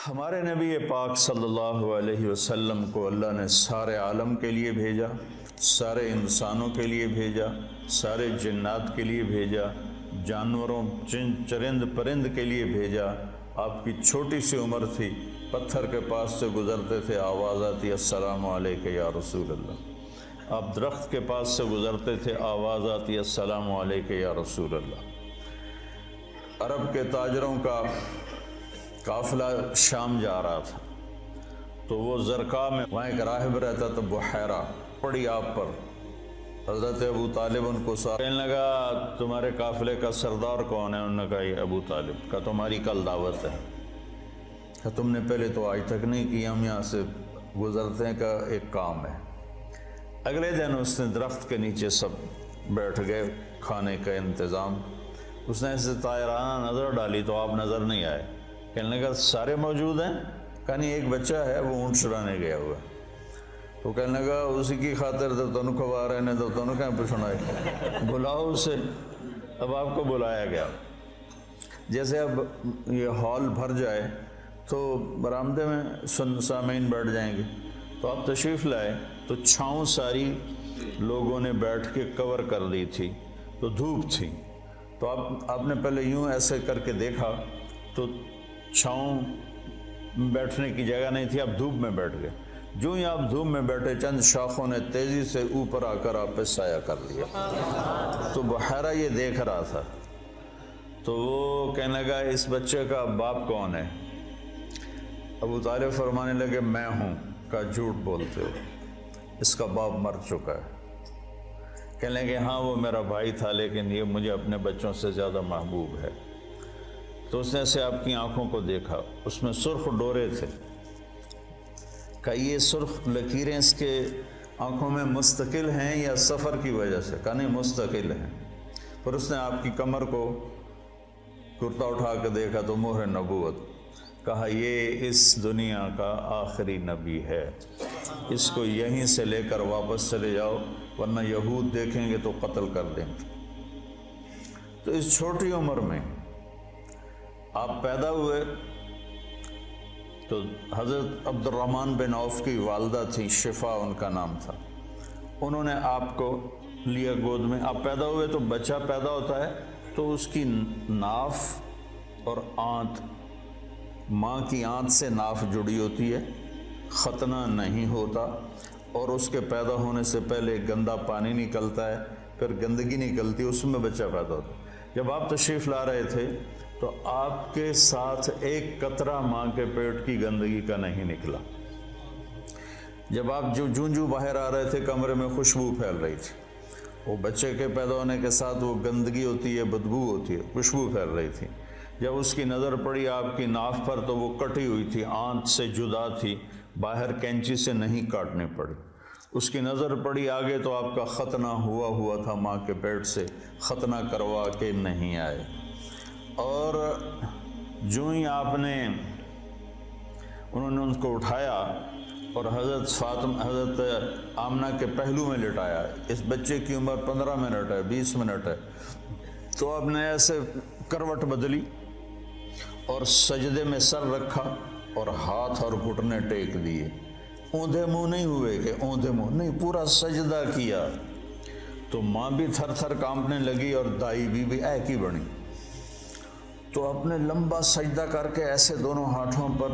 ہمارے نبی پاک صلی اللہ علیہ وسلم کو اللہ نے سارے عالم کے لیے بھیجا، سارے انسانوں کے لیے بھیجا، سارے جنات کے لیے بھیجا، جانوروں چرند پرند کے لیے بھیجا۔ آپ کی چھوٹی سی عمر تھی، پتھر کے پاس سے گزرتے تھے، آواز آتی السلام علیکم یا رسول اللہ۔ آپ درخت کے پاس سے گزرتے تھے، آواز آتی السلام علیکم یا رسول اللہ۔ عرب کے تاجروں کا قافلہ شام جا رہا تھا، تو وہ زرقاء میں وہاں ایک راہب رہتا تھا، بحیرہ، پڑی آپ پر۔ حضرت ابو طالب ان کو کہنے لگا تمہارے قافلے کا سردار کون ہے؟ انہوں نے کہا یہ ابو طالب۔ کہا تمہاری کل دعوت ہے۔ کہا تم نے پہلے تو آج تک نہیں کی، ہم یہاں سے گزرتے ہیں، کا ایک کام ہے۔ اگلے دن اس نے درخت کے نیچے سب بیٹھ گئے، کھانے کا انتظام۔ اس نے ایسے طائرانہ نظر ڈالی تو آپ نظر نہیں آئے۔ کہنے لگا سارے موجود ہیں؟ کہا نہیں، ایک بچہ ہے، وہ اونٹ چرانے گیا ہوا۔ تو کہنے لگا اسی کی خاطر تو تنوں کھوا رہے ہیں، تو تنوں کہاں پوچھنا ہے، بلاؤ اسے۔ اب آپ کو بلایا گیا۔ جیسے اب یہ ہال بھر جائے تو برآمدے میں سامعین بیٹھ جائیں گے، تو آپ تشریف لائے تو چھاؤں ساری لوگوں نے بیٹھ کے کور کر دی تھی، تو دھوپ تھی، تو آپ نے پہلے یوں ایسے کر کے دیکھا تو چھاؤں بیٹھنے کی جگہ نہیں تھی، آپ دھوپ میں بیٹھ گئے۔ جو ہی آپ دھوپ میں بیٹھے، چند شاخوں نے تیزی سے اوپر آ کر آپ پہ سایہ کر لیا۔ تو بحیرہ یہ دیکھ رہا تھا، تو وہ کہنے لگا اس بچے کا باپ کون ہے؟ ابو طالب فرمانے لگے میں ہوں۔ کہا جھوٹ بولتے ہو، اس کا باپ مر چکا ہے۔ کہنے لگے ہاں وہ میرا بھائی تھا، لیکن یہ مجھے اپنے بچوں سے زیادہ محبوب ہے۔ تو اس نے ایسے آپ کی آنکھوں کو دیکھا، اس میں سرخ ڈورے تھے۔ کہ یہ سرخ لکیریں اس کے آنکھوں میں مستقل ہیں یا سفر کی وجہ سے؟ کہا نہیں، مستقل ہیں۔ پھر اس نے آپ کی کمر کو کرتا اٹھا کے دیکھا تو مہر نبوت۔ کہا یہ اس دنیا کا آخری نبی ہے، اس کو یہیں سے لے کر واپس چلے جاؤ، ورنہ یہود دیکھیں گے تو قتل کر دیں گے۔ تو اس چھوٹی عمر میں آپ پیدا ہوئے تو حضرت عبد الرحمن بن عوف کی والدہ تھی، شفا ان کا نام تھا، انہوں نے آپ کو لیا گود میں۔ آپ پیدا ہوئے تو بچہ پیدا ہوتا ہے تو اس کی ناف اور آنت، ماں کی آنت سے ناف جڑی ہوتی ہے، ختنہ نہیں ہوتا، اور اس کے پیدا ہونے سے پہلے گندا پانی نکلتا ہے، پھر گندگی نکلتی ہے، اس میں بچہ پیدا ہوتا ہے۔ جب آپ تشریف لا رہے تھے تو آپ کے ساتھ ایک قطرہ ماں کے پیٹ کی گندگی کا نہیں نکلا۔ جب آپ جو باہر آ رہے تھے کمرے میں خوشبو پھیل رہی تھی، وہ بچے کے پیدا ہونے کے ساتھ وہ گندگی ہوتی ہے، بدبو ہوتی ہے، خوشبو پھیل رہی تھی۔ جب اس کی نظر پڑی آپ کی ناف پر تو وہ کٹی ہوئی تھی، آنت سے جدا تھی، باہر کینچی سے نہیں کاٹنی پڑی۔ اس کی نظر پڑی آگے تو آپ کا ختنہ ہوا تھا، ماں کے پیٹ سے ختنہ کروا کے نہیں آئے۔ اور جو ہی آپ نے انہوں نے ان کو اٹھایا اور حضرت آمنہ کے پہلو میں لٹایا، اس بچے کی عمر 15 منٹ ہے، 20 منٹ ہے، تو آپ نے ایسے کروٹ بدلی اور سجدے میں سر رکھا اور ہاتھ اور گھٹنے ٹیک دیے۔ اوندھے منہ نہیں ہوئے کہ اوندھے منہ نہیں، پورا سجدہ کیا۔ تو ماں بھی تھر تھر کانپنے لگی اور دائی بھی ایک ہی بنی۔ تو آپ نے لمبا سجدہ کر کے ایسے دونوں ہاتھوں پر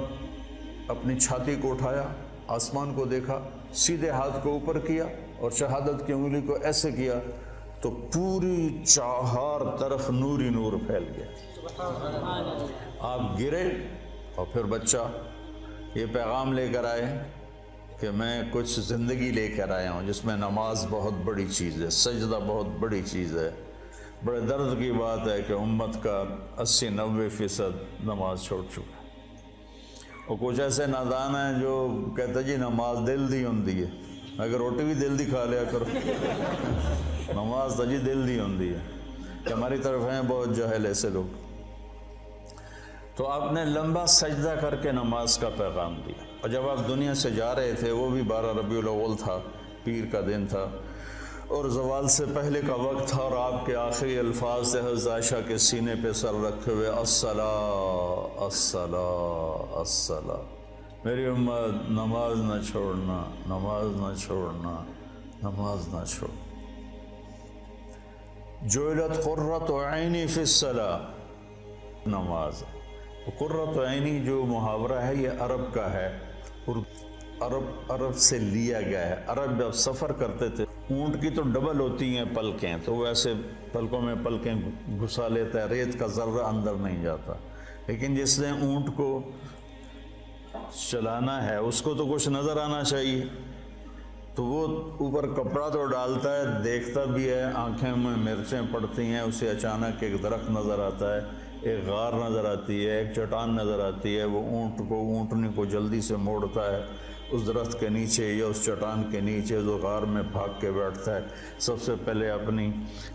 اپنی چھاتی کو اٹھایا، آسمان کو دیکھا، سیدھے ہاتھ کو اوپر کیا اور شہادت کی انگلی کو ایسے کیا تو پوری چہار طرف نور ہی نور پھیل گیا۔ آپ گرے اور پھر بچہ یہ پیغام لے کر آئے کہ میں کچھ زندگی لے کر آیا ہوں جس میں نماز بہت بڑی چیز ہے، سجدہ بہت بڑی چیز ہے۔ بڑے درد کی بات ہے کہ امت کا 80-90% نماز چھوڑ چکا ہے، اور کچھ ایسے نادان ہیں جو کہتے جی نماز دل دی ہوندی ہے، اگر روٹی بھی دل دی کھا لیا کرو، نماز تو جی دل دی ہوندی ہے، کہ ہماری طرف ہیں بہت جاہل ایسے لوگ۔ تو آپ نے لمبا سجدہ کر کے نماز کا پیغام دیا، اور جب آپ دنیا سے جا رہے تھے وہ بھی 12 ربیع الاول تھا، پیر کا دن تھا، تو آپ نے ایسے کروٹ بدلی اور اور زوال سے پہلے کا وقت تھا، اور آپ کے آخری الفاظ تھے حضرت عائشہ کے سینے پہ سر رکھے ہوئے، الصلاۃ الصلاۃ الصلاۃ، میری امت نماز نہ چھوڑنا، نماز نہ چھوڑنا، نماز نہ چھوڑ۔ جعلت قرۃ عینی فی الصلاۃ، نماز۔ قرۃ عینی جو محاورہ ہے یہ عرب کا ہے، عرب سے لیا گیا ہے۔ عرب جب سفر کرتے تھے، اونٹ کی تو ڈبل ہوتی ہیں پلکیں، تو وہ ایسے پلکوں میں پلکیں گھسا لیتا ہے، ریت کا ذرہ اندر نہیں جاتا، لیکن جس نے اونٹ کو چلانا ہے اس کو تو کچھ نظر آنا چاہیے، تو وہ اوپر کپڑا تو ڈالتا ہے، دیکھتا بھی ہے، آنکھیں میں مرچیں پڑتی ہیں، اسے اچانک ایک درخت نظر آتا ہے، ایک غار نظر آتی ہے، ایک چٹان نظر آتی ہے، وہ اونٹنی کو جلدی سے موڑتا ہے اس درخت کے نیچے یا اس چٹان کے نیچے، جو غار میں بھاگ کے بیٹھتا ہے، سب سے پہلے اپنی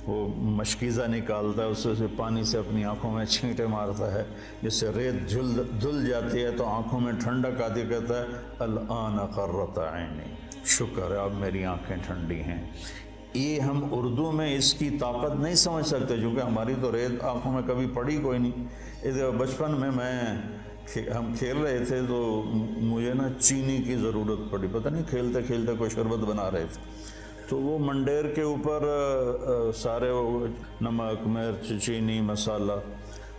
وہ مشکیزہ نکالتا ہے، اس سے پانی سے اپنی آنکھوں میں چھینٹے مارتا ہے، جس سے ریت دھل جاتی ہے تو آنکھوں میں ٹھنڈک آتی، کہتا ہے الآن قرۃ عینی، شکر ہے اب میری آنکھیں ٹھنڈی ہیں۔ یہ ہم اردو میں اس کی طاقت نہیں سمجھ سکتے، کیونکہ ہماری تو ریت آنکھوں میں کبھی پڑی کوئی نہیں۔ ادھر بچپن میں ہم کھیل رہے تھے تو مجھے نا چینی کی ضرورت پڑی، پتہ نہیں کھیلتے کھیلتے کوئی شربت بنا رہے تھے، تو وہ منڈیر کے اوپر سارے نمک، مرچ، چینی، مسالہ،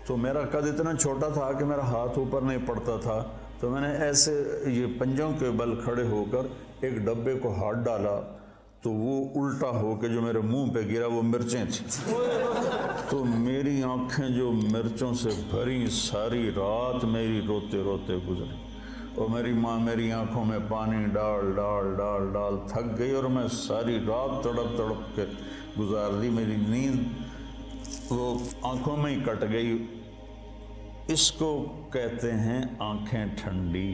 تو میرا قد اتنا چھوٹا تھا کہ میرا ہاتھ اوپر نہیں پڑتا تھا، تو میں نے ایسے یہ پنجوں کے بل کھڑے ہو کر ایک ڈبے کو ہاتھ ڈالا، تو وہ الٹا ہو کے جو میرے منہ پہ گرا وہ مرچیں تھیں، تو میری آنکھیں جو مرچوں سے بھری، ساری رات میری روتے روتے گزری، اور میری ماں میری آنکھوں میں پانی ڈال ڈال ڈال ڈال تھک گئی، اور میں ساری رات تڑپ تڑپ کے گزار دی، میری نیند وہ آنکھوں میں ہی کٹ گئی۔ اس کو کہتے ہیں آنکھیں ٹھنڈی۔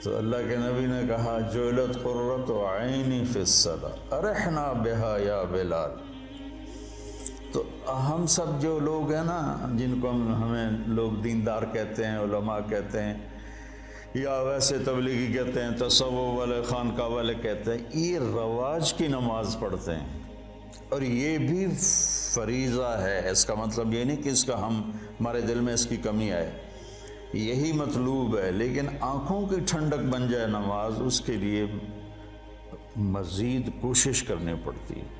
تو اللہ کے نبی نے کہا جعلت قرۃ عینی فی الصلاۃ ارحنا بہا یا بلال۔ تو ہم سب جو لوگ ہیں نا، جن کو ہمیں لوگ دیندار کہتے ہیں، علماء کہتے ہیں، یا ویسے تبلیغی کہتے ہیں، تصوف والے، خانقاہ والے کہتے ہیں، یہ رواج کی نماز پڑھتے ہیں، اور یہ بھی فریضہ ہے۔ اس کا مطلب یہ نہیں کہ اس کا ہمارے دل میں اس کی کمی آئے، یہی مطلوب ہے، لیکن آنکھوں کی ٹھنڈک بن جائے نماز، اس کے لیے مزید کوشش کرنی پڑتی ہے۔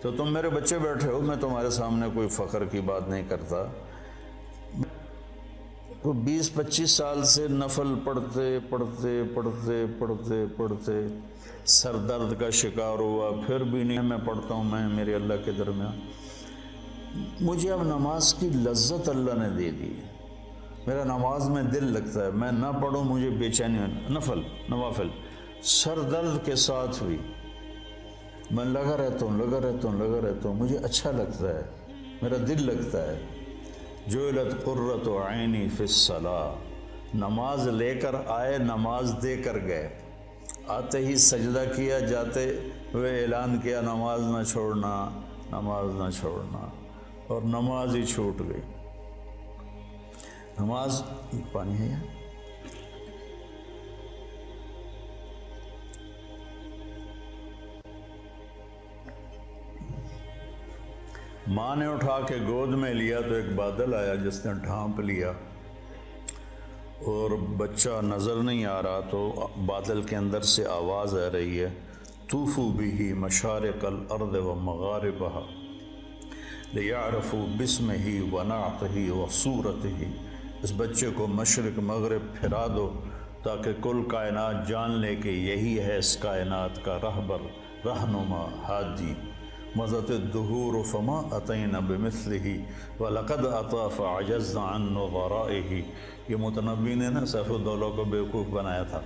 تو تم میرے بچے بیٹھے ہو، میں تمہارے سامنے کوئی فخر کی بات نہیں کرتا، 20-25 سال سے نفل پڑھتے پڑھتے پڑھتے پڑھتے پڑھتے سر درد کا شکار ہوا، پھر بھی نہیں میں پڑھتا ہوں، میں میرے اللہ کے درمیان، مجھے اب نماز کی لذت اللہ نے دے دی، میرا نماز میں دل لگتا ہے، میں نہ پڑھوں مجھے بے چینی ہونا، نوافل سر درد کے ساتھ بھی میں لگا رہتا ہوں، مجھے اچھا لگتا ہے، میرا دل لگتا ہے۔ جعلت قرۃ عینی فی الصلاۃ، نماز لے کر آئے، نماز دے کر گئے، آتے ہی سجدہ کیا، جاتے ہوئے اعلان کیا نماز نہ چھوڑنا، نماز نہ چھوڑنا، اور نماز ہی چھوٹ گئی۔ نماز پانی ہے یار، ماں نے اٹھا کے گود میں لیا تو ایک بادل آیا جس نے ڈھانپ لیا، اور بچہ نظر نہیں آ رہا، تو بادل کے اندر سے آواز آ رہی ہے طوفوا بہ مشارق الارض ومغاربہا لیعرفوا باسمہ ونعتہ وصورتہ، اس بچے کو مشرق مغرب پھرا دو تاکہ کل کائنات جان لے کہ یہی ہے اس کائنات کا رہبر، رہنما، ہادی۔ مضت الدہور فما اتینا بمثلہ ولقد اطا فعجزنا عن نظرائہ۔ یہ متنبی نے نا سیف الدولہ کو بیوقوف بنایا تھا،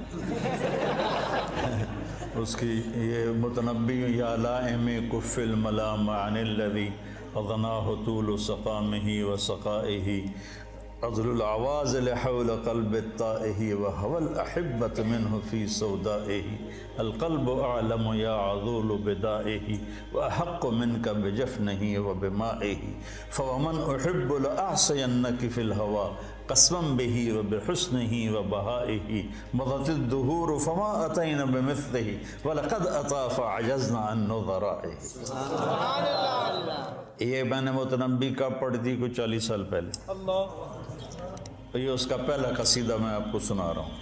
اس کی یہ متنبی یا لائم کف الملام عن الذی اضناہ طول سقامہ وسقائہ، عذل العواز لحول قلب الطائہ وهوى الأحبة منه في سودائه، القلب أعلم يا عذول بدائه وأحق منك بجفنه وبمائه، فومن أحب لأعصينك في الهوى قسما بہ و بحسنہ و بہائہ مضت الدہور فما اتینا بمثلہ ولقد اطا فعجزنا عن نظرائہ۔ یہ میں نے متنبی کا پڑھ دی کوئی 40 سال پہلے، یہ اس کا پہلا قصیدہ میں آپ کو سنا رہا ہوں۔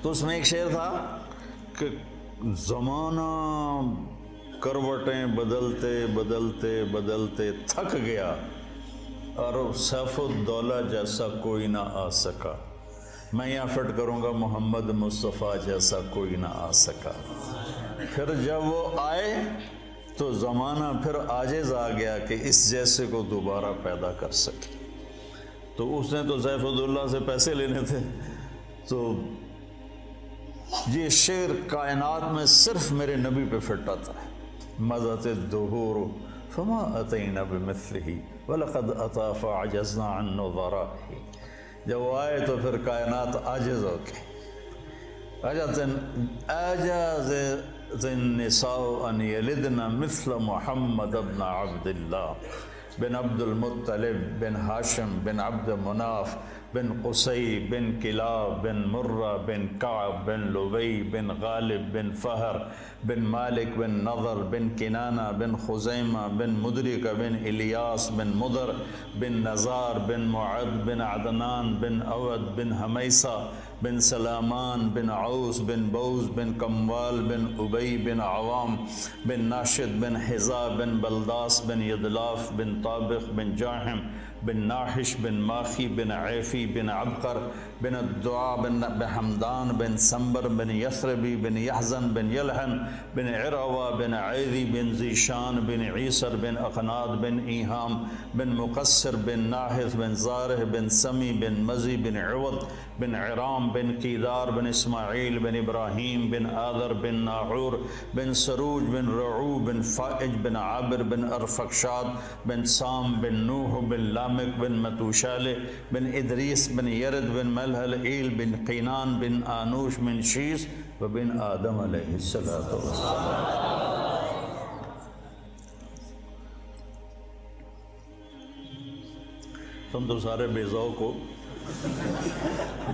تو اس میں ایک شعر تھا کہ زمانہ کروٹیں بدلتے بدلتے بدلتے تھک گیا اور سیف الدولہ جیسا کوئی نہ آ سکا، میں یہاں فٹ کروں گا محمد مصطفیٰ جیسا کوئی نہ آ سکا۔ پھر جب وہ آئے تو زمانہ پھر عاجز آ گیا کہ اس جیسے کو دوبارہ پیدا کر سکے۔ تو اس نے تو سیف الدولہ سے پیسے لینے تھے، تو یہ شعر کائنات میں صرف میرے نبی پہ فٹ آتا ہے۔ مضت الدہور فما اتینا بمثلہ ولقد اطا فعجزنا عن نظرائہ۔ جب وہ آئے تو پھر کائنات عاجز ہو گئی۔ عجز النساء ان یلدن مثل محمد بن عبد اللہ بن عبد المطلب بن ہاشم بن عبد مناف بن قصی بن کلاب بن مرہ بن کعب بن لبی بن غالب بن فہر بن مالک بن نضر بن کنانہ بن خزیمہ بن مدرکہ بن الیاس بن مدر بن نزار بن معد بن عدنان بن اود بن حمیسہ بن سلامان بن عوس بن بوز بن کموال بن ابی بن عوام بن ناشد بن حذا بن بلداس بن یدلاف بن طابق بن جاحم بن ناحش بن ماخی بن عیفی بن عبقر بن الدعاء بن حمدان بن سنبر بن یثربی بن یحزن بن یلحن بن عروہ بن عیدی بن ذیشان بن عیسر بن اقناد بن ایہام بن مقصر بن ناحث بن زارح بن سمی بن مزی بن عوض بن عرام بن قیدار بن اسماعیل بن ابراہیم بن آذر بن ناعور بن سروج بن رعو بن فائج بن عابر بن ارفقشاد بن سام بن نوح بن لامک بن متوشالہ بن ادریس بن یرد بن ملحل ایل بن قینان بن آنوش بن شیس و بن آدم علیہ السلام۔ تم تو سارے بے ذوق ہو۔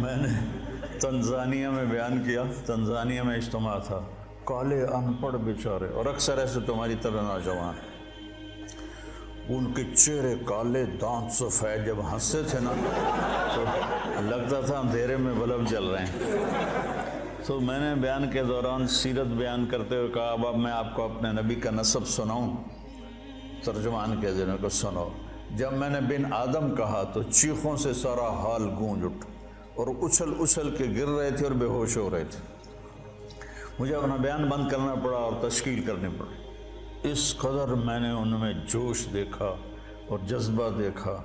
میں نے تنزانیہ میں بیان کیا، تنزانیہ میں اجتماع تھا، کالے ان پڑھ بیچارے، اور اکثر ایسے تمہاری طرح نوجوان، ان کے چہرے کالے، دانت سفید، جب ہنستے تھے نا تو لگتا تھا اندھیرے میں بلب جل رہے ہیں۔ تو میں نے بیان کے دوران سیرت بیان کرتے ہوئے کہا اب میں آپ کو اپنے نبی کا نسب سناؤں؟ ترجمان کے ذریعے کو سنو۔ جب میں نے بن آدم کہا تو چیخوں سے سارا حال گونج اٹھا اور اچھل اچھل کے گر رہے تھے اور بے ہوش ہو رہے تھے۔ مجھے اپنا بیان بند کرنا پڑا اور تشکیل کرنی پڑی۔ اس قدر میں نے ان میں جوش دیکھا اور جذبہ دیکھا،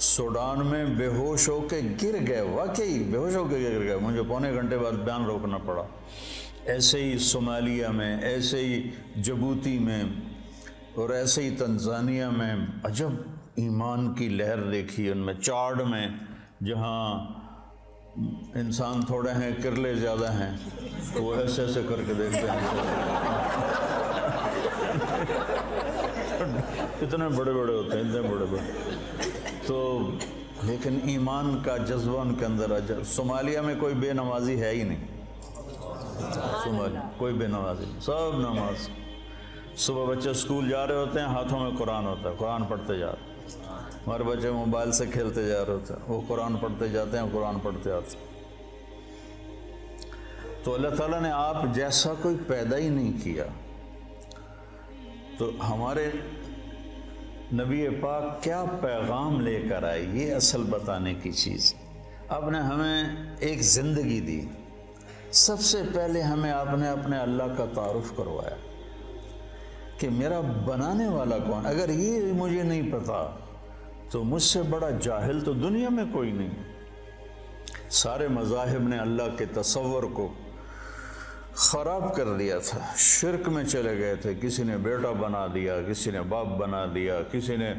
سوڈان میں بے ہوش ہو کے گر گئے، واقعی بے ہوش ہو کے گر گئے۔ مجھے پونے گھنٹے بعد بیان روکنا پڑا۔ ایسے ہی صومالیہ میں، ایسے ہی جبوتی میں، اور ایسے ہی تنزانیہ میں عجب ایمان کی لہر دیکھی ان میں۔ چاڈ میں جہاں انسان تھوڑے ہیں کرلے زیادہ ہیں، تو وہ ایسے ایسے کر کے دیکھتے ہیں، اتنے بڑے بڑے ہوتے ہیں، اتنے بڑے بڑے، تو لیکن ایمان کا جذبہ ان کے اندر عجب۔ صومالیہ میں کوئی بے نمازی ہے ہی نہیں، صومالیہ کوئی بے نمازی نہیں، سب نماز۔ صبح بچے اسکول جا رہے ہوتے ہیں، ہاتھوں میں قرآن ہوتا ہے، قرآن پڑھتے جا رہے ہیں۔ ہمارے بچے موبائل سے کھیلتے جا رہے ہوتے ہیں، وہ قرآن پڑھتے جاتے ہیں، قرآن پڑھتے آتے ہیں۔ تو اللہ تعالیٰ نے آپ جیسا کوئی پیدا ہی نہیں کیا۔ تو ہمارے نبی پاک کیا پیغام لے کر آئے، یہ اصل بتانے کی چیز۔ آپ نے ہمیں ایک زندگی دی، سب سے پہلے ہمیں آپ نے اپنے اللہ کا تعارف کروایا کہ میرا بنانے والا کون۔ اگر یہ مجھے نہیں پتا تو مجھ سے بڑا جاہل تو دنیا میں کوئی نہیں۔ سارے مذاہب نے اللہ کے تصور کو خراب کر دیا تھا، شرک میں چلے گئے تھے۔ کسی نے بیٹا بنا دیا، کسی نے باپ بنا دیا، کسی نے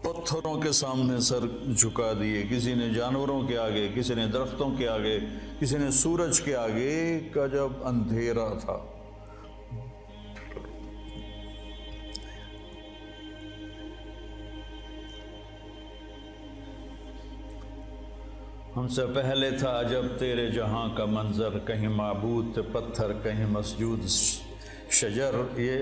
پتھروں کے سامنے سر جھکا دیے، کسی نے جانوروں کے آگے، کسی نے درختوں کے آگے، کسی نے سورج کے آگے۔ ایک عجب اندھیرا تھا۔ ہم سے پہلے تھا جب تیرے جہاں کا منظر، کہیں معبود تھے پتھر کہیں مسجود شجر۔ یہ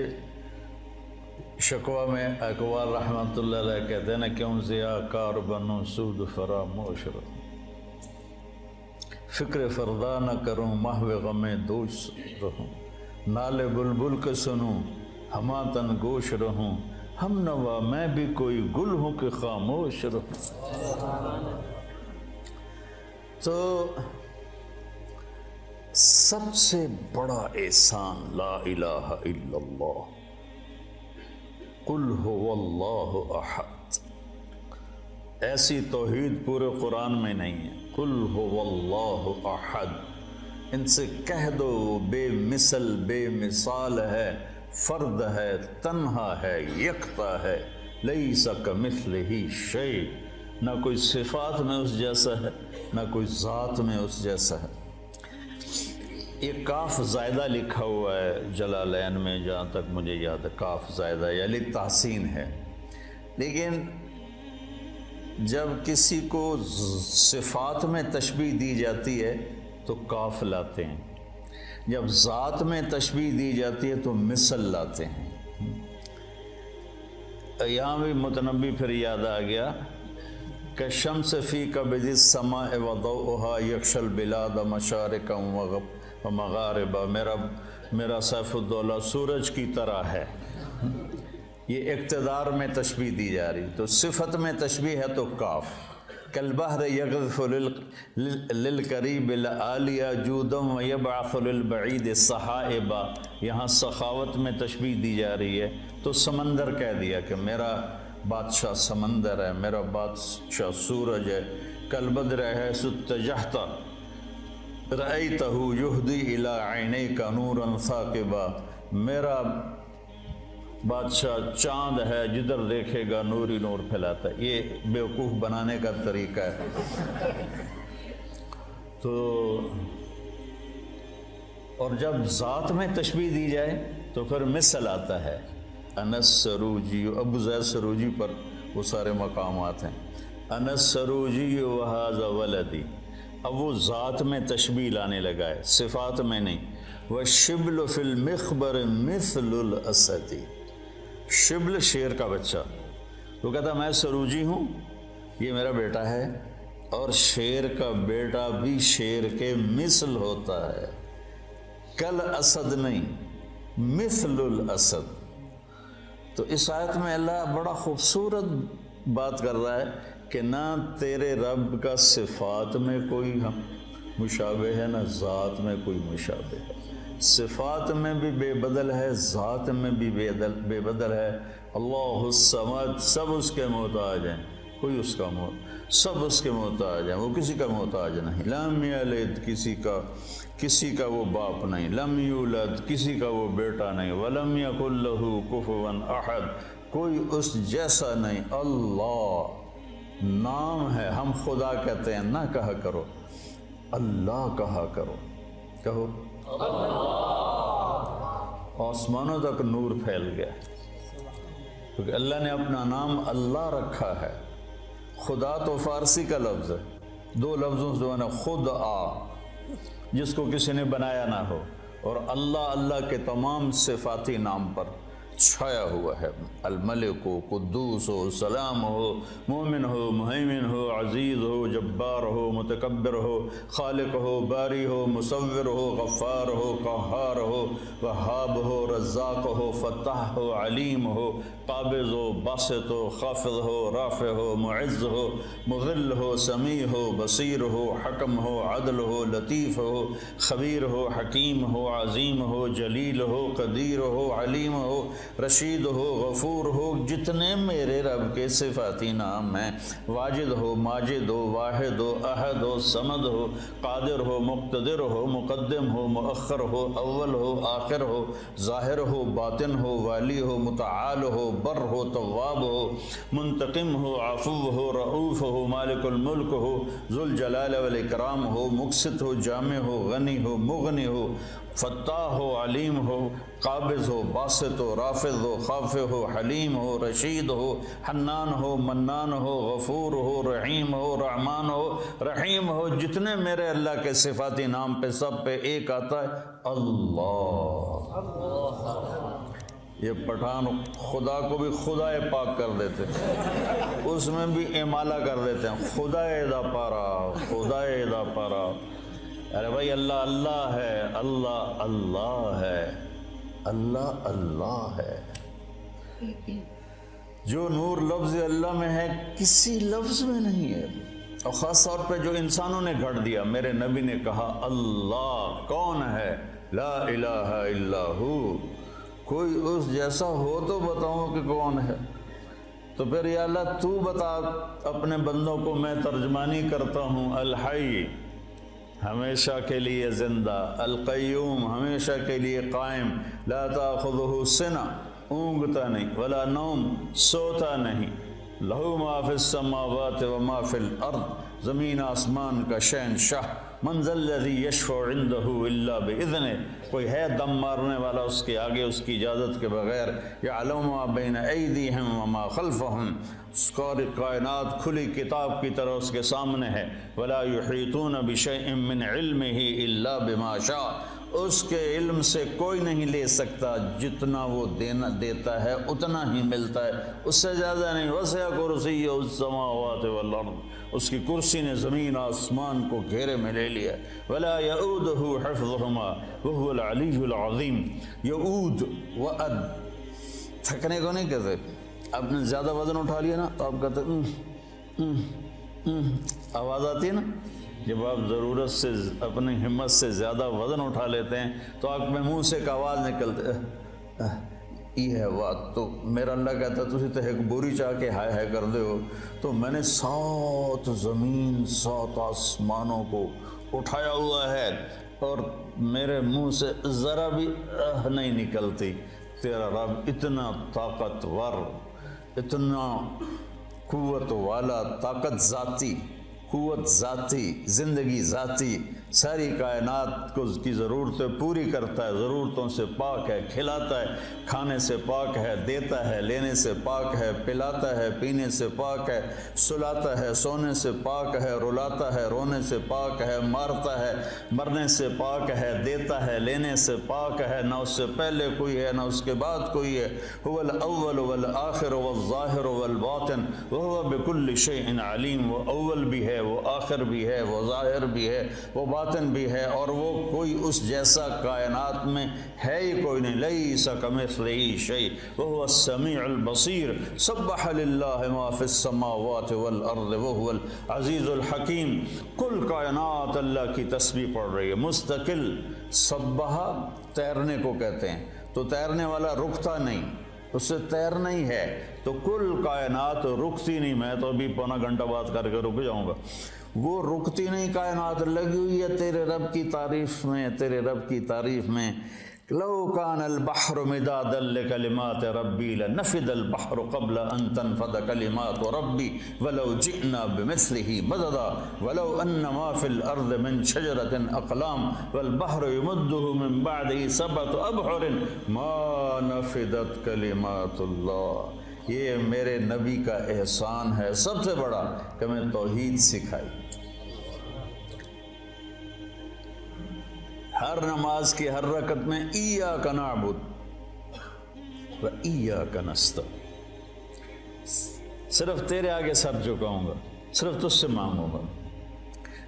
شکوہ میں اقوال رحمۃ اللہ علیہ کہتے ہیں نا، کیوں ضیاء کار بنوں سود فراموش رہوں، فکر فردا نہ کروں محو غم دوش رہوں، نالے بلبل کے سنوں ہما تن گوش رہوں، ہم نوا میں بھی کوئی گل ہوں کہ خاموش رہوں۔ تو سب سے بڑا احسان لا الہ الا اللہ، قل هو اللہ احد۔ ایسی توحید پورے قرآن میں نہیں ہے۔ قل هو اللہ احد، ان سے کہہ دو بے مثل بے مثال ہے، فرد ہے، تنہا ہے، یکتا ہے، لیس کمثلہ شیء، نہ کوئی صفات میں اس جیسا ہے نہ کوئی ذات میں اس جیسا ہے۔ یہ کاف زائدہ لکھا ہوا ہے جلالین میں، جہاں تک مجھے یاد ہے کاف زائدہ یعنی تحسین ہے، لیکن جب کسی کو صفات میں تشبیہ دی جاتی ہے تو کاف لاتے ہیں، جب ذات میں تشبیہ دی جاتی ہے تو مثل لاتے ہیں۔ یہاں بھی متنبی پھر یاد آ گیا کہ شمس فی کبد السماء وضوءها یکشی البلاد مشارقا ومغاربا، میرا سیف الدولہ سورج کی طرح ہے۔ یہ اقتدار میں تشبیہ دی جا رہی، تو صفت میں تشبیہ ہے تو کاف۔ کالبحر یغرف للقریب العالیہ جودا ویبعث للبعید صحائبا، یہاں سخاوت میں تشبیہ دی جا رہی ہے تو سمندر کہہ دیا کہ میرا بادشاہ سمندر ہے، میرا بادشاہ سورج ہے۔ کالبدر حیث اتجہت رأیتہ یہدی الی عینیک نورا ثاقبا، میرا بادشاہ چاند ہے، جدھر دیکھے گا نور ہی نور پھیلاتا ہے۔ یہ بیوقوف بنانے کا طریقہ ہے۔ تو اور جب ذات میں تشبیہ دی جائے تو پھر مثل آتا ہے۔ انس سروجی، ابو زید سروجی پر وہ سارے مقامات ہیں۔ انس سروجی وہذا ولدی، اب وہ ذات میں تشبیہ لانے لگا ہے، صفات میں نہیں۔ وَالشِّبْلُ فِي الْمِخْبَرِ مِثْلُ الْأَسَدِ، شبل شیر کا بچہ، وہ کہتا میں سروجی ہوں، یہ میرا بیٹا ہے، اور شیر کا بیٹا بھی شیر کے مثل ہوتا ہے، کل اسد نہیں، مثل الاسد۔ تو اس آیت میں اللہ بڑا خوبصورت بات کر رہا ہے کہ نہ تیرے رب کا صفات میں کوئی مشابہ ہے نہ ذات میں کوئی مشابہ ہے، صفات میں بھی بے بدل ہے، ذات میں بھی بے بدل ہے۔ اللہ الصمد، سب اس کے محتاج ہیں، کوئی اس کا سب اس کے محتاج ہیں، وہ کسی کا محتاج نہیں۔ لم یلد، کسی کا وہ باپ نہیں، لم یولد، کسی کا وہ بیٹا نہیں، ولم یکن لہ کفوا احد، کوئی اس جیسا نہیں۔ اللہ نام ہے، ہم خدا کہتے ہیں، نہ کہا کرو اللہ، کہا کرو، کہو آسمانوں تک نور پھیل گیا، کیونکہ اللہ نے اپنا نام اللہ رکھا ہے۔ خدا تو فارسی کا لفظ ہے، دو لفظوں سے بنا، خود آ، جس کو کسی نے بنایا نہ ہو، اور اللہ، اللہ کے تمام صفاتی نام پر چھایا ہوا ہے۔ الملک ہو، قدوس ہو، سلام ہو، مومن ہو، مہیمن ہو، عزیز ہو، جبار ہو، متکبر ہو، خالق ہو، باری ہو، مصور ہو، غفار ہو، قہار ہو، وہاب ہو، رزاق ہو، فتح ہو، علیم ہو، قابض ہو، باسط ہو، خافض ہو، رافع ہو، معز ہو، مذل ہو، سمیع ہو، بصیر ہو، حکم ہو، عدل ہو، لطیف ہو، خبیر ہو، حکیم ہو، عظیم ہو، جلیل ہو، قدیر ہو، علیم ہو، رشید ہو، غفور ہو، جتنے میرے رب کے صفاتی نام ہیں، واجد ہو، ماجد ہو، واحد ہو، احد ہو، صمد ہو، قادر ہو، مقتدر ہو، مقدم ہو، مؤخر ہو، اول ہو، آخر ہو، ظاہر ہو، باطن ہو، والی ہو، متعال ہو، بر ہو، تواب ہو، منتقم ہو، عفو ہو، رؤوف ہو، مالک الملک ہو، ذو الجلال والاکرام ہو، مقسط ہو، جامع ہو، غنی ہو، مغنی ہو، فتاح ہو، علیم ہو، قابض ہو، باسط ہو، رافع حافظ ہو، خافظ ہو، حلیم ہو، رشید ہو، حنان ہو، منان ہو، غفور ہو، رحیم ہو، رحمان ہو، رحیم ہو، جتنے میرے اللہ کے صفاتی نام پہ سب پہ ایک آتا ہے اللہ۔ یہ پٹھان خدا کو بھی خدا پاک کر دیتے ہیں، اس میں بھی امالہ کر دیتے ہیں، خدا دا پارا، خدا دا پارا۔ ارے بھائی اللہ اللہ ہے، اللہ اللہ ہے، اللہ اللہ ہے۔ جو نور لفظ اللہ میں ہے کسی لفظ میں نہیں ہے، اور خاص طور پہ جو انسانوں نے گھڑ دیا۔ میرے نبی نے کہا اللہ کون ہے؟ لا الہ الا ہو، کوئی اس جیسا ہو تو بتاؤں کہ کون ہے؟ تو پھر یا اللہ تو بتا اپنے بندوں کو، میں ترجمانی کرتا ہوں۔ الحی ہمیشہ کے لیے زندہ، القیوم ہمیشہ کے لیے قائم، لا تاخذہ سنہ اونگتا نہیں، ولا نوم سوتا نہیں، لہو ما فی السماوات و ما فی الارض، زمین آسمان کا شہنشاہ۔ من ذا الذی یشفع عندہ الا باذنہ، کوئی ہے دم مارنے والا اس کے آگے اس کی اجازت کے بغیر؟ یعلم ما بین ایدیہم وما خلفہم، ساری کائنات کھلی کتاب کی طرح اس کے سامنے ہے۔ ولا یحیطون بشیء من علمہ الا بما شاء، اس کے علم سے کوئی نہیں لے سکتا، جتنا وہ دیتا ہے اتنا ہی ملتا ہے، اس سے زیادہ نہیں۔ وسع کرسیہ السماوات والارض، اس کی کرسی نے زمین آسمان کو گھیرے میں لے لیا۔ ولا یؤودہ حفظہما وہو العلی العظیم۔ یؤود وعد، تھکنے کو نہیں کہتے۔ آپ نے زیادہ وزن اٹھا لیا نا تو آپ کہتے آواز آتی ہے نا، جب آپ ضرورت سے اپنی ہمت سے زیادہ وزن اٹھا لیتے ہیں تو آپ میں منہ سے ایک آواز نکلتے یہ ہے بات۔ تو میرا اللہ کہتا ہے تسی تو ایک بوری چاہ کے ہائے ہائے کر دے ہو، تو میں نے 7 زمین 7 آسمانوں کو اٹھایا ہوا ہے اور میرے منہ سے ذرا بھی نہیں نکلتی۔ تیرا رب اتنا طاقتور، اتنا قوت والا، طاقت ذاتی، قوت ذاتی، زندگی ذاتی، ساری کائنات کو کی ضرورتیں پوری کرتا ہے، ضرورتوں سے پاک ہے، کھلاتا ہے، کھانے سے پاک ہے، دیتا ہے، لینے سے پاک ہے، پلاتا ہے، پینے سے پاک ہے، سلاتا ہے، سونے سے پاک ہے، رلاتا ہے، رونے سے پاک ہے، مارتا ہے، مرنے سے پاک ہے، دیتا ہے، لینے سے پاک ہے، نہ اس سے پہلے کوئی ہے نہ اس کے بعد کوئی ہے۔ هو الاول والآخر والظاہر والباطن وهو بكل شيء علیم، وہ اول بھی ہے، وہ آخر بھی ہے، وہ ظاہر بھی ہے، وہ باطن بھی ہے، اور وہ کوئی اس جیسا کائنات میں ہے ہی کوئی نہیں۔ لیس کمثلہ شیء وهو السمیع البصیر، سبح للہ ما فی السماوات والارض وهو العزیز الحکیم۔ کل کائنات اللہ کی تسبیح پڑھ رہی ہے مستقل۔ سبح تیرنے کو کہتے ہیں، تو تیرنے والا رکتا نہیں، اس سے تیرنا ہی ہے، تو کل کائنات رکتی نہیں۔ میں تو ابھی پونا گھنٹہ بات کر کے رک جاؤں گا، وہ رکتی نہیں، کائنات لگی ہوئی ہے تیرے رب کی تعریف میں، تیرے رب کی تعریف میں۔ لو کان البحر مدادا لکلمات ربی لنفد البحر قبل ان تنفد کلمات ربی ولو جئنا بمثلہ مددا ولو ان ما فی الارض من شجرۃ اقلام والبحر یمدہ من بعدہ 7 ابحر ما نفدت کلمات اللہ۔ یہ میرے نبی کا احسان ہے سب سے بڑا کہ میں توحید سکھائی۔ ہر نماز کی ہر رکعت میں ایاک نعبد و ایاک نستعین، صرف تیرے آگے سر جھکاؤں گا، صرف تجھ سے مانگوں گا۔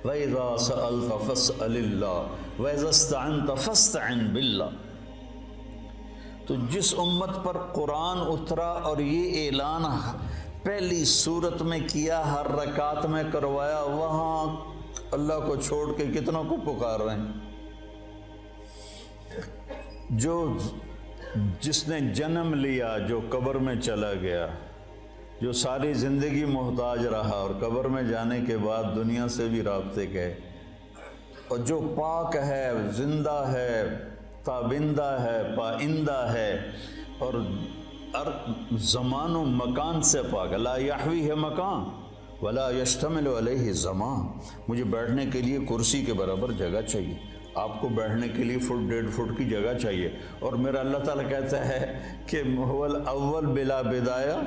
وَإِذَا سَأَلْتَ فَاسْأَلِ اللَّهَ وَإِذَا اسْتَعَنْتَ فَاسْتَعِنْ بِاللَّهِ۔ تو جس امت پر قرآن اترا اور یہ اعلان پہلی صورت میں کیا، ہر رکعت میں کروایا، وہاں اللہ کو چھوڑ کے کتنوں کو پکار رہے ہیں؟ جو جس نے جنم لیا، جو قبر میں چلا گیا، جو ساری زندگی محتاج رہا اور قبر میں جانے کے بعد دنیا سے بھی رابطے گئے، اور جو پاک ہے، زندہ ہے، تابندہ ہے، پائندہ ہے، اور زمان و مکان سے پاک، لا یحویہ مکان ولا یشتمل علیہ زمان۔ مجھے بیٹھنے کے لیے کرسی کے برابر جگہ چاہیے، آپ کو بیٹھنے کے لیے 1.5 فٹ کی جگہ چاہیے، اور میرا اللہ تعالیٰ کہتا ہے کہ هو الاول بلا بدایہ،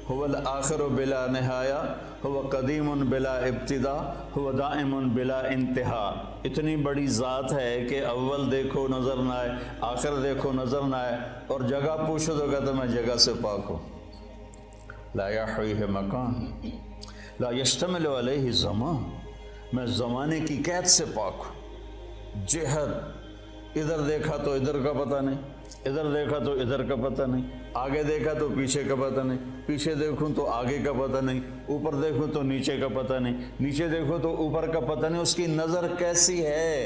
هو الآخر بلا نہایہ، هو قدیم بلا ابتدا، هو دائم بلا انتہا۔ اتنی بڑی ذات ہے کہ اول دیکھو نظر نہ آئے، آخر دیکھو نظر نہ آئے، اور جگہ پوچھو تو کہتا میں جگہ سے پاک ہوں۔ لا یحویہ مکان لا یشتمل علیہ زمان، میں زمانے کی قید سے پاک ہوں۔ جہت، ادھر دیکھا تو ادھر کا پتہ نہیں، ادھر دیکھا تو ادھر کا پتہ نہیں، آگے دیکھا تو پیچھے کا پتہ نہیں، پیچھے دیکھوں تو آگے کا پتہ نہیں، اوپر دیکھوں تو نیچے کا پتہ نہیں، نیچے دیکھوں تو اوپر کا پتہ نہیں۔ اس کی نظر کیسی ہے؟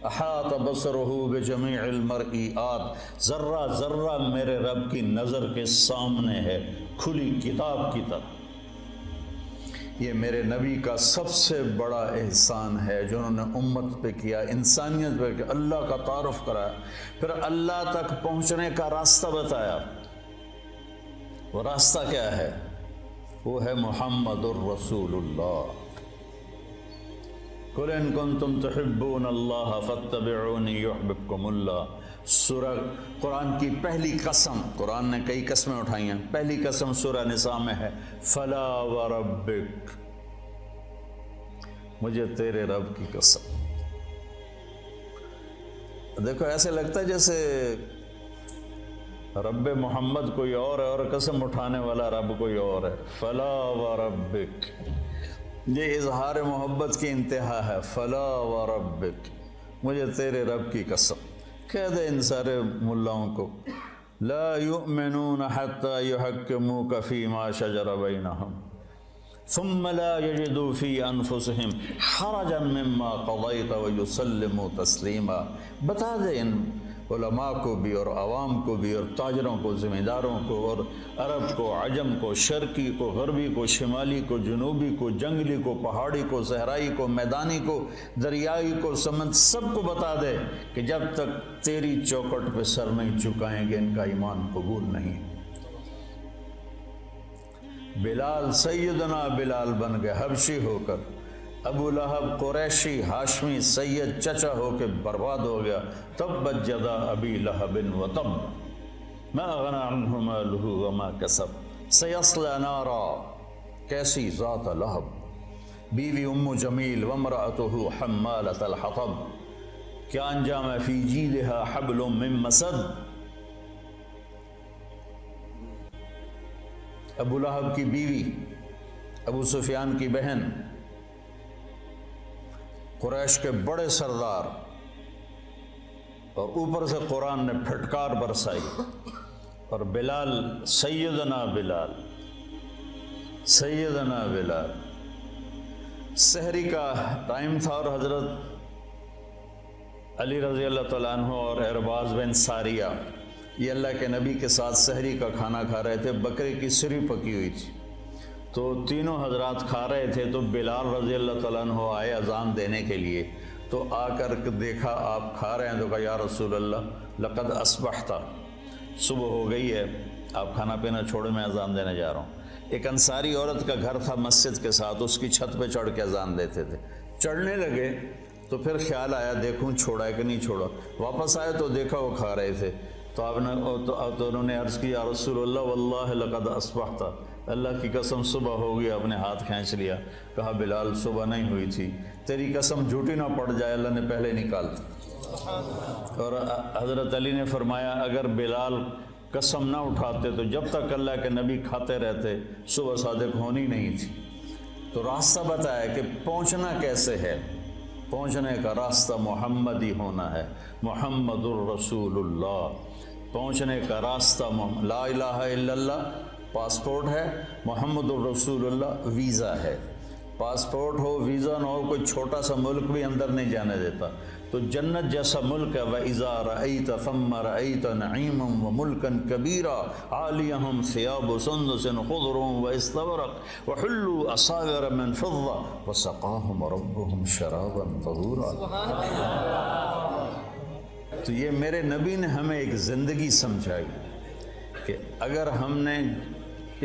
احاط بصرہ بجمیع المرئیات، ذرہ ذرہ میرے رب کی نظر کے سامنے ہے، کھلی کتاب کی طرح۔ یہ میرے نبی کا سب سے بڑا احسان ہے جو انہوں نے امت پہ کیا، انسانیت پہ کیا، اللہ کا تعارف کرایا، پھر اللہ تک پہنچنے کا راستہ بتایا۔ وہ راستہ کیا ہے؟ وہ ہے محمد الرسول اللہ۔ قل ان کنتم تحبون اللہ فاتبعونی یحببکم اللہ۔ سورہ قرآن کی پہلی قسم، قرآن نے کئی قسمیں اٹھائی ہیں، پہلی قسم سورہ نساء میں ہے، فلا وربک، مجھے تیرے رب کی قسم۔ دیکھو ایسے لگتا ہے جیسے رب محمد کوئی اور ہے اور قسم اٹھانے والا رب کوئی اور ہے۔ فلا وربک، یہ اظہار محبت کی انتہا ہے۔ فلا وربک، مجھے تیرے رب کی قسم۔ کہہ دے ان سارے ملاؤں کو، لا یؤمنون حتی یحکموک فیما شجر بینہم ثم لا یجدوا فی انفسہم حرجا مما قضیت ویسلموا تسلیما۔ بتا دے ان علماء کو بھی اور عوام کو بھی اور تاجروں کو، ذمہ داروں کو، اور عرب کو، عجم کو، شرقی کو، غربی کو، شمالی کو، جنوبی کو، جنگلی کو، پہاڑی کو، صحرائی کو، میدانی کو، دریائی کو، سمند، سب کو بتا دے کہ جب تک تیری چوکھٹ پہ سر نہیں جھکائیں گے ان کا ایمان قبول نہیں۔ بلال، سیدنا بلال بن گئے حبشی ہو کر، ابو لہب قریشی ہاشمی سید چچا ہو کے برباد ہو گیا۔ تبت یدا ابی لہب وتب ما اغنی عنہ مالہ وما کسب سیصلی نارا، کیسی ذات لہب، بیوی ام جمیل وامرأتہ حمالۃ الحطب، کیا انجام ہے، فی جیدہا حبل من مسد۔ ابو لہب کی بیوی، ابو سفیان کی بہن، قریش کے بڑے سردار، اور اوپر سے قرآن نے پھٹکار برسائی، اور بلال، سیدنا بلال، سیدنا بلال، سحری کا ٹائم تھا اور حضرت علی رضی اللہ تعالیٰ عنہ اور ارباز بن ساریہ یہ اللہ کے نبی کے ساتھ سحری کا کھانا کھا رہے تھے، بکرے کی سری پکی ہوئی تھی، تو تینوں حضرات کھا رہے تھے، تو بلال رضی اللہ تعالیٰ عنہ آئے اذان دینے کے لیے، تو آ کر دیکھا آپ کھا رہے ہیں، تو کہا یا رسول اللہ لقد اصبحت، صبح ہو گئی ہے، آپ کھانا پینا چھوڑے، میں اذان دینے جا رہا ہوں۔ ایک انصاری عورت کا گھر تھا مسجد کے ساتھ، اس کی چھت پہ چڑھ کے اذان دیتے تھے۔ چڑھنے لگے تو پھر خیال آیا دیکھوں چھوڑا ہے کہ نہیں چھوڑا، واپس آئے تو دیکھا وہ کھا رہے تھے، تو آپ نے تو انہوں نے عرض کی یا رسول اللہ واللہ لقد اصبحت، اللہ کی قسم صبح ہو گئی، آپ نے ہاتھ کھینچ لیا، کہا بلال صبح نہیں ہوئی تھی، تیری قسم جھوٹی نہ پڑ جائے، اللہ نے پہلے نکال دی۔ اور حضرت علی نے فرمایا اگر بلال قسم نہ اٹھاتے تو جب تک اللہ کے نبی کھاتے رہتے صبح صادق ہونی نہیں تھی۔ تو راستہ بتایا کہ پہنچنا کیسے ہے، پہنچنے کا راستہ محمد ہی ہونا ہے، محمد الرسول اللہ۔ پہنچنے کا راستہ لا الہ الا اللہ پاسپورٹ ہے، محمد الرسول اللہ ویزا ہے۔ پاسپورٹ ہو، ویزا نہ ہو، کوئی چھوٹا سا ملک بھی اندر نہیں جانے دیتا۔ تو جنت جیسا ملک ہے، وَإِذَا رَأَيْتَ ثَمَّ رَأَيْتَ نَعِيمًا وَمُلْكًا كَبِيرًا عَالِيَهُمْ ثِيَابُ سُندُسٍ خُضْرٌ وَإِسْتَبْرَقٌ وَحُلُّوا أَسَاوِرَ مِنْ فِضَّةٍ وَسَقَاهُمْ رَبُّهُمْ شَرَابًا طَهُورًا۔ تو یہ میرے نبی نے ہمیں ایک زندگی سمجھائی کہ اگر ہم نے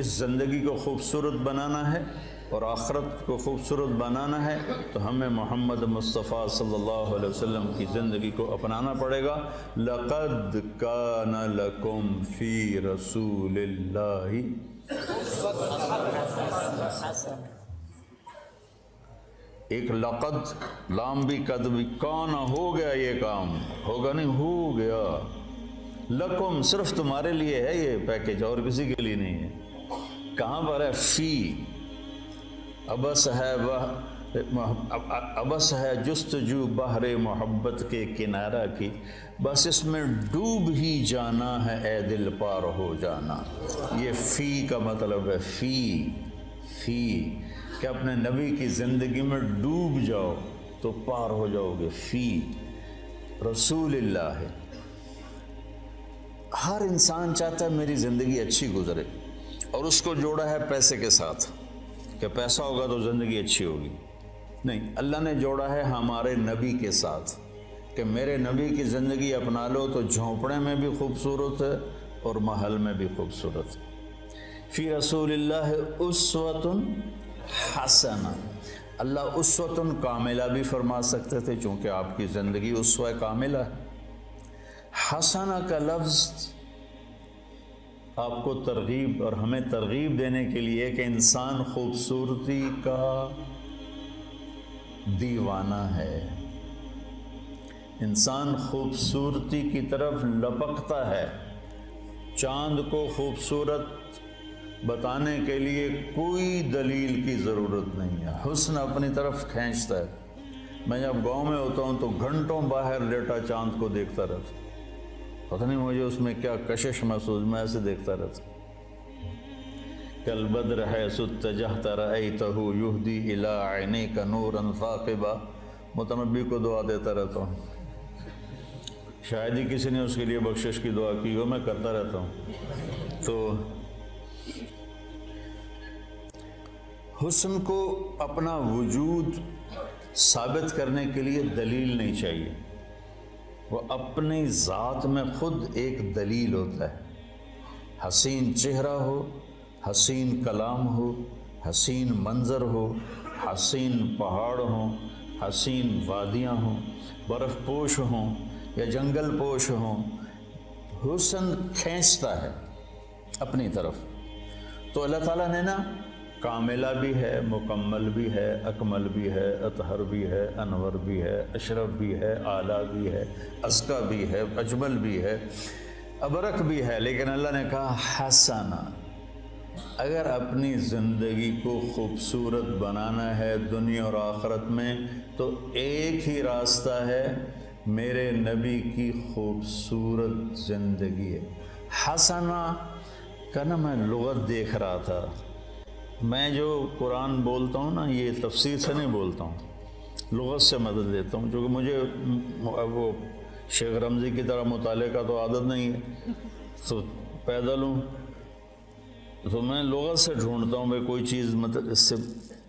اس زندگی کو خوبصورت بنانا ہے اور آخرت کو خوبصورت بنانا ہے تو ہمیں محمد مصطفیٰ صلی اللہ علیہ وسلم کی زندگی کو اپنانا پڑے گا۔ لَقَدْ كَانَ لَكُمْ فِي رَسُولِ اللَّهِ، ایک لقد، لام بھی قد بھی، کانا ہو گیا، یہ کام ہوگا نہیں، ہو گیا، لکم صرف تمہارے لیے ہے یہ پیکیج، اور کسی کے لیے نہیں ہے۔ کہاں پر ہے؟ فی، ابس ہے جستجو بحر محبت کے کنارہ کی، بس اس میں ڈوب ہی جانا ہے اے دل پار ہو جانا۔ یہ فی کا مطلب ہے فی کہ اپنے نبی کی زندگی میں ڈوب جاؤ تو پار ہو جاؤ گے۔ فی رسول اللہ ہے۔ ہر انسان چاہتا ہے میری زندگی اچھی گزرے، اور اس کو جوڑا ہے پیسے کے ساتھ کہ پیسہ ہوگا تو زندگی اچھی ہوگی۔ نہیں، اللہ نے جوڑا ہے ہمارے نبی کے ساتھ کہ میرے نبی کی زندگی اپنا لو تو جھونپڑے میں بھی خوبصورت ہے اور محل میں بھی خوبصورت ہے۔ فی رسول اللہ اسوۃ حسنہ، اللہ اسوۃ کاملہ بھی فرما سکتے تھے چونکہ آپ کی زندگی اسوہ کاملہ ہے۔ حسنہ کا لفظ آپ کو ترغیب اور ہمیں ترغیب دینے کے لیے کہ انسان خوبصورتی کا دیوانہ ہے، انسان خوبصورتی کی طرف لپکتا ہے۔ چاند کو خوبصورت بتانے کے لیے کوئی دلیل کی ضرورت نہیں ہے، حسن اپنی طرف کھینچتا ہے۔ میں جب گاؤں میں ہوتا ہوں تو گھنٹوں باہر لیٹا چاند کو دیکھتا رہتا، پتہ نہیں مجھے اس میں کیا کشش محسوس، میں ایسے دیکھتا رہتا۔ کل بدر حیث اتجہت رأیتہ یہدی الی عینیک نورا ثاقبا، متنبی کو دعا دیتا رہتا ہوں، شاید ہی کسی نے اس کے لیے بخشش کی دعا کی ہو، میں کرتا رہتا ہوں۔ تو حسن کو اپنا وجود ثابت کرنے کے لیے دلیل نہیں چاہیے، وہ اپنی ذات میں خود ایک دلیل ہوتا ہے۔ حسین چہرہ ہو، حسین کلام ہو، حسین منظر ہو، حسین پہاڑ ہوں، حسین وادیاں ہوں، برف پوش ہوں یا جنگل پوش ہوں، حسن کھینچتا ہے اپنی طرف۔ تو اللہ تعالیٰ نے نا کاملہ بھی ہے، مکمل بھی ہے، اکمل بھی ہے، اطہر بھی ہے، انور بھی ہے، اشرف بھی ہے، اعلیٰ بھی ہے، ازکیٰ بھی ہے، اجمل بھی ہے، ابرک بھی ہے، لیکن اللہ نے کہا حسنہ۔ اگر اپنی زندگی کو خوبصورت بنانا ہے دنیا اور آخرت میں تو ایک ہی راستہ ہے، میرے نبی کی خوبصورت زندگی ہے۔ حسنہ کا نا میں لغت دیکھ رہا تھا، میں جو قرآن بولتا ہوں نا یہ تفسیر سے نہیں بولتا ہوں، لغت سے مدد لیتا ہوں، کیونکہ مجھے وہ شیخ رمضی کی طرح مطالعے کا تو عادت نہیں ہے، تو پیدل ہوں تو میں لغت سے ڈھونڈتا ہوں بھائی کوئی چیز مطلب اس سے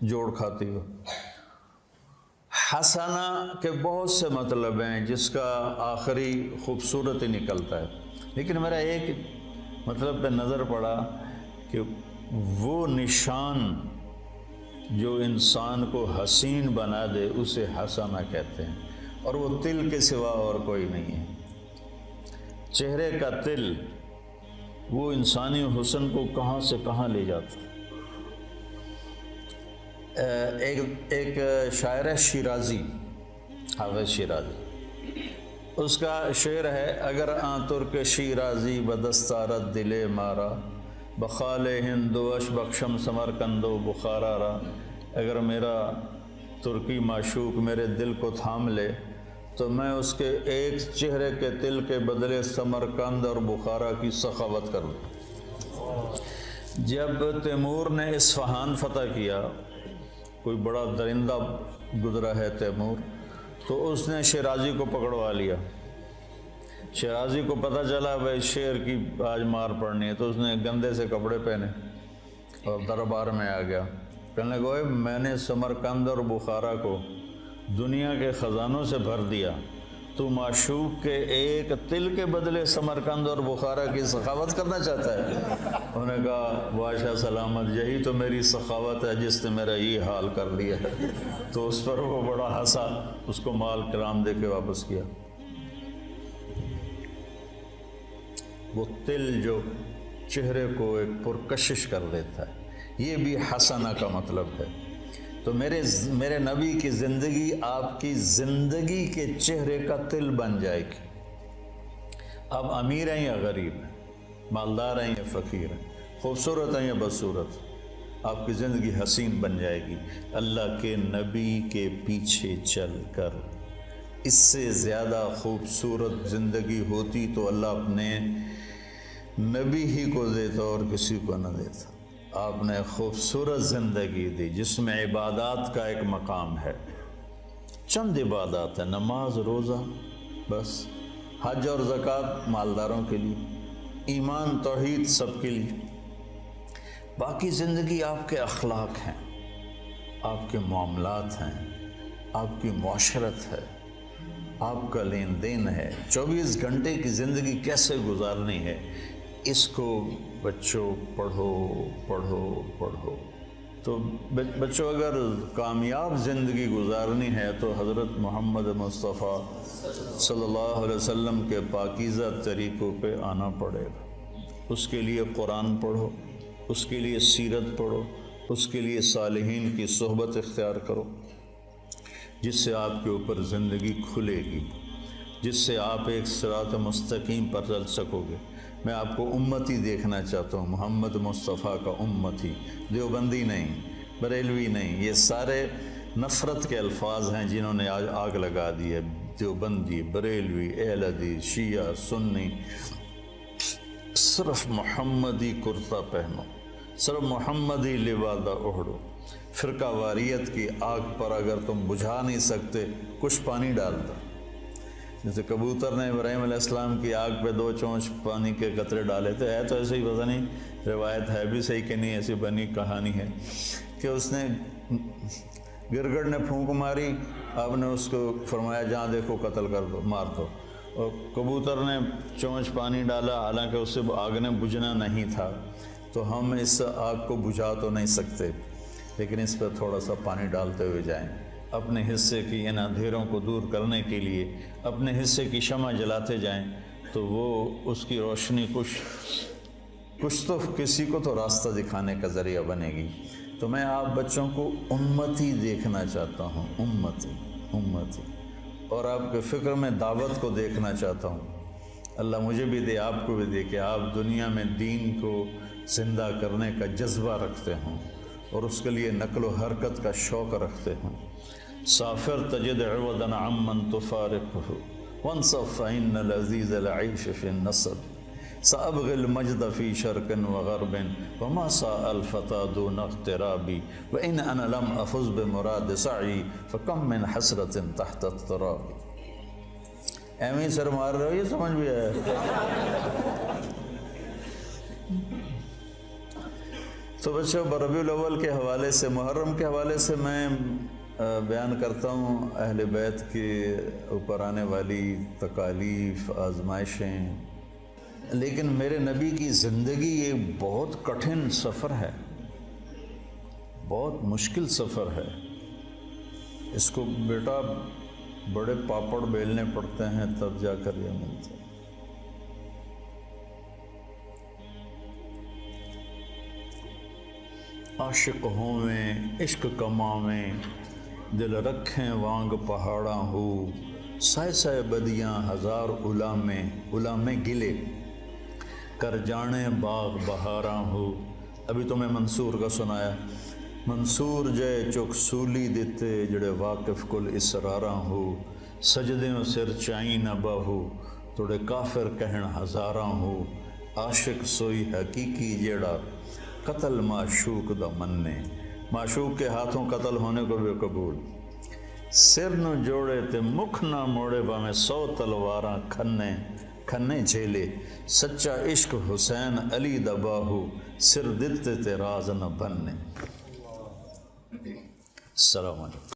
جوڑ کھاتی ہو۔ حسنہ کے بہت سے مطلب ہیں جس کا آخری خوبصورت ہی نکلتا ہے، لیکن میرا ایک مطلب پہ نظر پڑا کہ وہ نشان جو انسان کو حسین بنا دے اسے حسنہ کہتے ہیں، اور وہ تل کے سوا اور کوئی نہیں ہے۔ چہرے کا تل وہ انسانی حسن کو کہاں سے کہاں لے جاتا۔ ایک شاعر ہے شیرازی، حافظ شیرازی، اس کا شعر ہے اگر آن ترک شیرازی بدستارت دل مارا بخال ہندوش بخشم سمرکندو بخارا را، اگر میرا ترکی معشوق میرے دل کو تھام لے تو میں اس کے ایک چہرے کے تل کے بدلے سمرکند اور بخارا کی سخاوت کروں۔ جب تیمور نے اصفہان فتح کیا، کوئی بڑا درندہ گزرا ہے تیمور، تو اس نے شیرازی کو پکڑوا لیا۔ شیرازی کو پتہ چلا بھائی شیر کی آج مار پڑنی ہے، تو اس نے گندے سے کپڑے پہنے اور دربار میں آ گیا، کہنے لگا میں نے سمرکند اور بخارا کو دنیا کے خزانوں سے بھر دیا، تو معشوق کے ایک تل کے بدلے سمرقند اور بخارا کی سخاوت کرنا چاہتا ہے؟ انہوں نے کہا بادشاہ سلامت یہی تو میری سخاوت ہے جس نے میرا یہ حال کر دیا ہے۔ تو اس پر وہ بڑا ہنسا، اس کو مال کرام دے کے واپس کیا۔ وہ تل جو چہرے کو ایک پرکشش کر دیتا ہے، یہ بھی حسنہ کا مطلب ہے۔ تو میرے نبی کی زندگی آپ کی زندگی کے چہرے کا تل بن جائے گی۔ آپ امیر ہیں یا غریب ہیں، مالدار ہیں یا فقیر ہیں، خوبصورت ہیں یا بدصورت، آپ کی زندگی حسین بن جائے گی۔ اللہ کے نبی کے پیچھے چل کر اس سے زیادہ خوبصورت زندگی ہوتی تو اللہ اپنے نبی ہی کو دیتا اور کسی کو نہ دیتا۔ آپ نے خوبصورت زندگی دی جس میں عبادات کا ایک مقام ہے، چند عبادات ہیں، نماز، روزہ، بس، حج اور زکوٰۃ مالداروں کے لیے، ایمان توحید سب کے لیے۔ باقی زندگی آپ کے اخلاق ہیں، آپ کے معاملات ہیں، آپ کی معاشرت ہے، آپ کا لین دین ہے، 24 گھنٹے کی زندگی کیسے گزارنی ہے، اس کو بچوں پڑھو پڑھو پڑھو۔ تو بچوں اگر کامیاب زندگی گزارنی ہے تو حضرت محمد مصطفیٰ صلی اللہ علیہ وسلم کے پاکیزہ طریقوں پہ آنا پڑے گا۔ اس کے لیے قرآن پڑھو، اس کے لیے سیرت پڑھو، اس کے لیے صالحین کی صحبت اختیار کرو، جس سے آپ کے اوپر زندگی کھلے گی، جس سے آپ ایک صراط مستقیم پر چل سکو گے۔ میں آپ کو امتی دیکھنا چاہتا ہوں، محمد مصطفیٰ کا امتی، دیوبندی نہیں، بریلوی نہیں۔ یہ سارے نفرت کے الفاظ ہیں جنہوں نے آج آگ لگا دی ہے۔ دیوبندی، بریلوی، اہل حدیث، شیعہ، سنی، صرف محمدی کرتا پہنو، صرف محمدی لبادہ اوڑھو۔ فرقہ واریت کی آگ پر اگر تم بجھا نہیں سکتے، کچھ پانی ڈال دو۔ جیسے کبوتر نے ابراہیم علیہ السلام کی آگ پہ 2 چونچ پانی کے قطرے ڈالے تھے، ہے تو ایسے ہی، پتہ نہیں روایت ہے بھی صحیح کہ نہیں، ایسی بنی کہانی ہے کہ اس نے گرگڑ نے پھونک ماری، آپ نے اس کو فرمایا جہاں دیکھو قتل کر دو، مار دو، اور کبوتر نے چونچ پانی ڈالا، حالانکہ اس سے آگ نے بجھنا نہیں تھا۔ تو ہم اس آگ کو بجھا تو نہیں سکتے، لیکن اس پہ تھوڑا سا پانی ڈالتے ہوئے جائیں، اپنے حصے کی ان اندھیروں کو دور کرنے کے لیے اپنے حصے کی شمع جلاتے جائیں، تو وہ اس کی روشنی کچھ تو کسی کو تو راستہ دکھانے کا ذریعہ بنے گی۔ تو میں آپ بچوں کو امتی دیکھنا چاہتا ہوں، امتی، اور آپ کے فکر میں دعوت کو دیکھنا چاہتا ہوں۔ اللہ مجھے بھی دے، آپ کو بھی دے کہ آپ دنیا میں دین کو زندہ کرنے کا جذبہ رکھتے ہوں اور اس کے لیے نقل و حرکت کا شوق رکھتے ہوں۔ سافر تجد عوضا عمن تفارقه وانصف فإن العزيز العيش في النصب سأبغي المجد في شرق وغرب وما ساء الفتى دون اغترابي وإن أنا لم أفز بمراد سعي فكم من حسرة تحت التراب۔ ایویں سر مار رہے ہو، یہ سمجھ بھی ہے۔ تو بچوں، ربیع الاول کے حوالے سے، محرم کے حوالے سے میں بیان کرتا ہوں اہل بیت کے اوپر آنے والی تکالیف، آزمائشیں، لیکن میرے نبی کی زندگی ایک بہت کٹھن سفر ہے، بہت مشکل سفر ہے۔ اس کو بیٹا بڑے پاپڑ بیلنے پڑتے ہیں تب جا کر یہ ملتا ہے۔ عاشق ہوویں عشق کماویں دل رکھیں وانگ پہاڑاں ہو سائے سائے بدیاں ہزار غلامیں گلے کر جانے باغ بہاراں ہو۔ ابھی تو میں منصور کا سنایا، منصور جے چک سولی دیتے جڑے واقف کل اسراراں ہو سجدیں سر چائیں نہ باہو توڑے کافر کہن ہزاراں ہو۔ عاشق سوئی حقیقی جیڑا قتل معشوق دا مننے، معشوق کے ہاتھوں قتل ہونے کو بھی قبول۔ سر نو جوڑے تے مکھ نہ موڑے باویں 100 تلواراں کھنے جھیلے سچا عشق حسین علی دا باہو سر دتے تے راز نہ بننے۔ السلام علیکم۔